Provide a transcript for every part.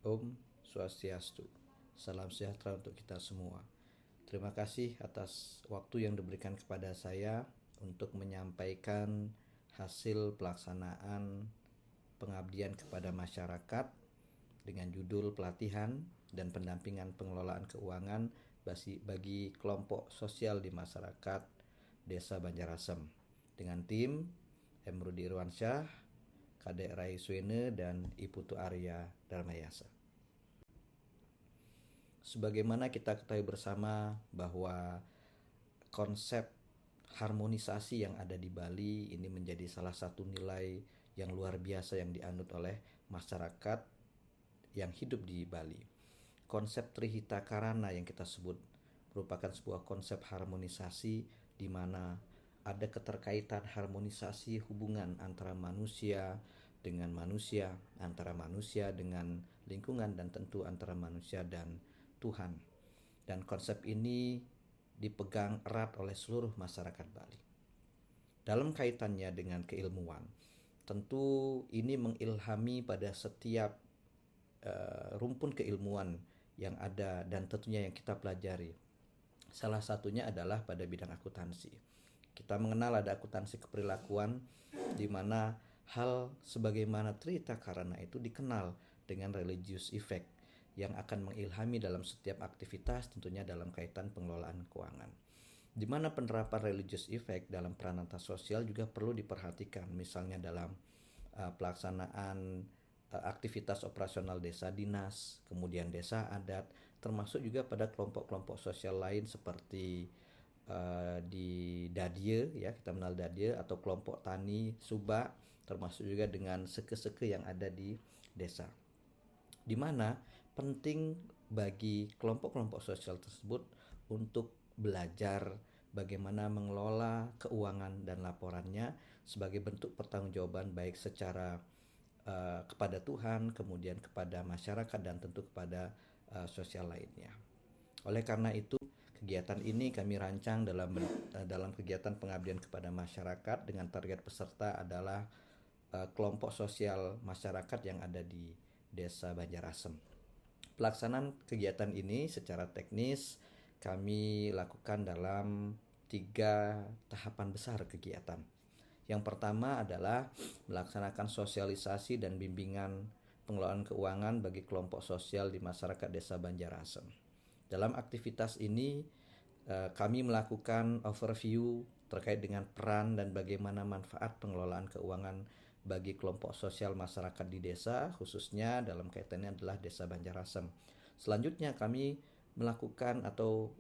Om Swastiastu. Salam sejahtera untuk kita semua. Terima kasih atas waktu yang diberikan kepada saya untuk menyampaikan hasil pelaksanaan pengabdian kepada masyarakat dengan judul pelatihan dan pendampingan pengelolaan keuangan bagi kelompok sosial di masyarakat Desa Banjarasem dengan tim M. Rudi Irwansyah, Kadek Rai Suene, dan Iputu Arya Darmayasa. Sebagaimana kita ketahui bersama bahwa konsep harmonisasi yang ada di Bali ini menjadi salah satu nilai yang luar biasa yang dianut oleh masyarakat yang hidup di Bali. Konsep Trihita Karana yang kita sebut merupakan sebuah konsep harmonisasi di mana ada keterkaitan harmonisasi hubungan antara manusia dengan manusia, antara manusia dengan lingkungan, dan tentu antara manusia dan Tuhan. Dan konsep ini dipegang erat oleh seluruh masyarakat Bali. Dalam kaitannya dengan keilmuan, tentu ini mengilhami pada setiap rumpun keilmuan yang ada dan tentunya yang kita pelajari. Salah satunya adalah pada bidang akuntansi. Kita mengenal ada akuntansi keperilakuan di mana hal sebagaimana Trihita Karana itu dikenal dengan religious effect yang akan mengilhami dalam setiap aktivitas, tentunya dalam kaitan pengelolaan keuangan. Di mana penerapan religious effect dalam peranata sosial juga perlu diperhatikan, misalnya dalam pelaksanaan aktivitas operasional desa dinas, kemudian desa adat, termasuk juga pada kelompok-kelompok sosial lain seperti di Dadie, ya kita mengenal Dadie, atau kelompok tani Suba, termasuk juga dengan seke-seke yang ada di desa. Di mana penting bagi kelompok-kelompok sosial tersebut untuk belajar bagaimana mengelola keuangan dan laporannya sebagai bentuk pertanggungjawaban baik secara kepada Tuhan, kemudian kepada masyarakat, dan tentu kepada sosial lainnya. Oleh karena itu, kegiatan ini kami rancang dalam kegiatan pengabdian kepada masyarakat dengan target peserta adalah kelompok sosial masyarakat yang ada di Desa Banjarasem. Pelaksanaan kegiatan ini secara teknis kami lakukan dalam 3 tahapan besar kegiatan. Yang pertama adalah melaksanakan sosialisasi dan bimbingan pengelolaan keuangan bagi kelompok sosial di masyarakat Desa Banjarasem. Dalam aktivitas ini kami melakukan overview terkait dengan peran dan bagaimana manfaat pengelolaan keuangan bagi kelompok sosial masyarakat di desa, khususnya dalam kaitannya adalah Desa Banjarasem. Selanjutnya kami melakukan atau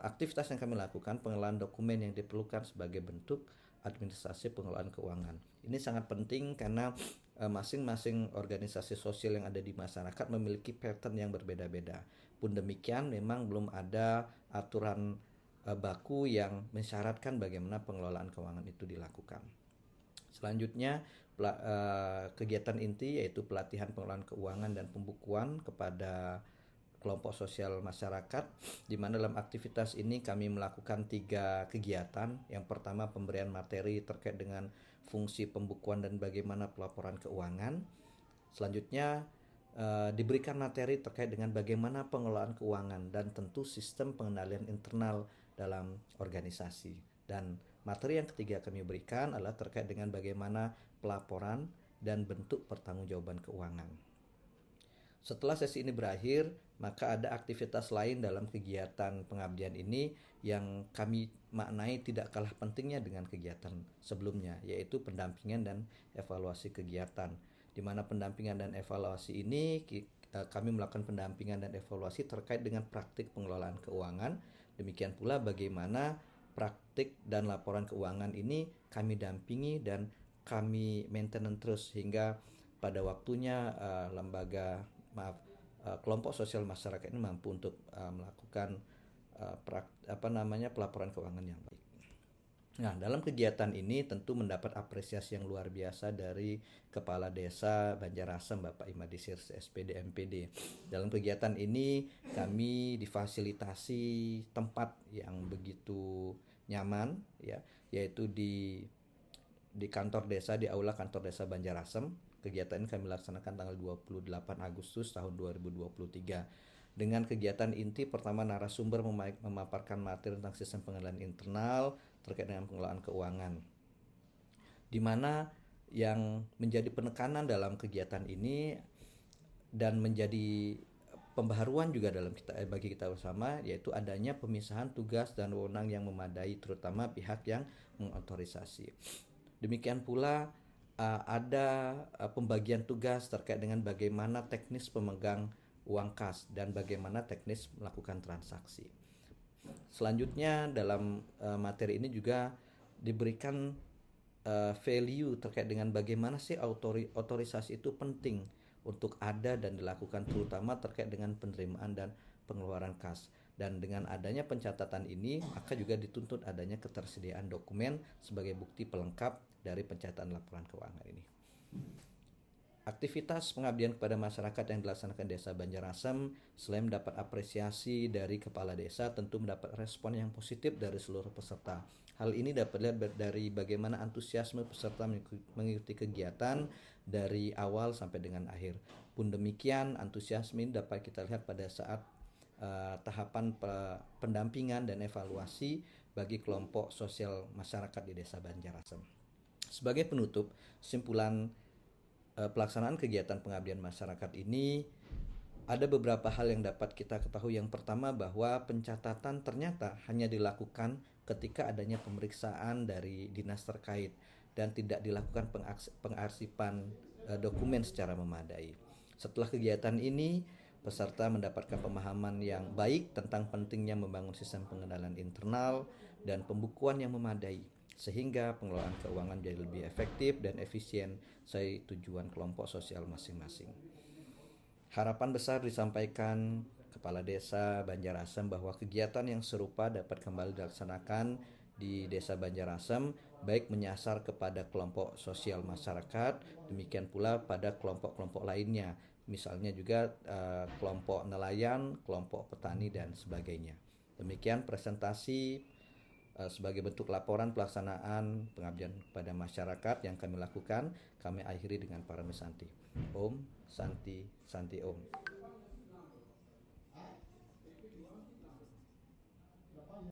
aktivitas yang kami lakukan pengelolaan dokumen yang diperlukan sebagai bentuk administrasi pengelolaan keuangan. Ini sangat penting karena masing-masing organisasi sosial yang ada di masyarakat memiliki pattern yang berbeda-beda. Pun demikian, memang belum ada aturan baku yang mensyaratkan bagaimana pengelolaan keuangan itu dilakukan. Selanjutnya, kegiatan inti yaitu pelatihan pengelolaan keuangan dan pembukuan kepada kelompok sosial masyarakat, di mana dalam aktivitas ini kami melakukan 3 kegiatan. Yang pertama, pemberian materi terkait dengan fungsi pembukuan dan bagaimana pelaporan keuangan. Selanjutnya diberikan materi terkait dengan bagaimana pengelolaan keuangan dan tentu sistem pengendalian internal dalam organisasi. Dan materi yang ketiga kami berikan adalah terkait dengan bagaimana pelaporan dan bentuk pertanggungjawaban keuangan. Setelah sesi ini berakhir, maka ada aktivitas lain dalam kegiatan pengabdian ini yang kami maknai tidak kalah pentingnya dengan kegiatan sebelumnya, yaitu pendampingan dan evaluasi kegiatan. Di mana pendampingan dan evaluasi ini kami melakukan pendampingan dan evaluasi terkait dengan praktik pengelolaan keuangan. Demikian pula bagaimana praktik dan laporan keuangan ini kami dampingi dan kami maintenance terus hingga pada waktunya kelompok sosial masyarakat ini mampu untuk melakukan pelaporan keuangan yang baik. Nah, dalam kegiatan ini tentu mendapat apresiasi yang luar biasa dari Kepala Desa Banjarasem, Bapak Imadi Sirse, SPD MPD. Dalam kegiatan ini kami difasilitasi tempat yang begitu nyaman, ya, yaitu di kantor desa, di aula kantor desa Banjarasem. Kegiatan ini kami laksanakan tanggal 28 Agustus tahun 2023. Dengan kegiatan inti, pertama narasumber memaparkan materi tentang sistem pengendalian internal terkait dengan pengelolaan keuangan, di mana yang menjadi penekanan dalam kegiatan ini dan menjadi pembaharuan juga dalam bagi kita bersama, yaitu adanya pemisahan tugas dan wewenang yang memadai, terutama pihak yang mengotorisasi. Demikian pula ada pembagian tugas terkait dengan bagaimana teknis pemegang uang kas dan bagaimana teknis melakukan transaksi. Selanjutnya dalam materi ini juga diberikan value terkait dengan bagaimana sih otorisasi itu penting untuk ada dan dilakukan, terutama terkait dengan penerimaan dan pengeluaran kas. Dan dengan adanya pencatatan ini, maka juga dituntut adanya ketersediaan dokumen sebagai bukti pelengkap dari pencatatan laporan keuangan ini. Aktivitas pengabdian kepada masyarakat yang dilaksanakan Desa Banjarasem selain mendapat apresiasi dari kepala desa, tentu mendapat respon yang positif dari seluruh peserta. Hal ini dapat dilihat dari bagaimana antusiasme peserta mengikuti kegiatan dari awal sampai dengan akhir. Pun demikian, antusiasme ini dapat kita lihat pada saat tahapan pendampingan dan evaluasi bagi kelompok sosial masyarakat di Desa Banjarasem. Sebagai penutup, kesimpulan pelaksanaan kegiatan pengabdian masyarakat ini, ada beberapa hal yang dapat kita ketahui. Yang pertama, bahwa pencatatan ternyata hanya dilakukan ketika adanya pemeriksaan dari dinas terkait dan tidak dilakukan pengarsipan dokumen secara memadai. Setelah kegiatan ini, peserta mendapatkan pemahaman yang baik tentang pentingnya membangun sistem pengendalian internal dan pembukuan yang memadai, sehingga pengelolaan keuangan menjadi lebih efektif dan efisien sesuai tujuan kelompok sosial masing-masing. Harapan besar disampaikan Kepala Desa Banjarasem bahwa kegiatan yang serupa dapat kembali dilaksanakan di Desa Banjarasem, baik menyasar kepada kelompok sosial masyarakat, demikian pula pada kelompok-kelompok lainnya, misalnya juga kelompok nelayan, kelompok petani, dan sebagainya. Demikian presentasi sebagai bentuk laporan pelaksanaan pengabdian kepada masyarakat yang kami lakukan. Kami akhiri dengan Parami Santi. Om Santi Santi Om.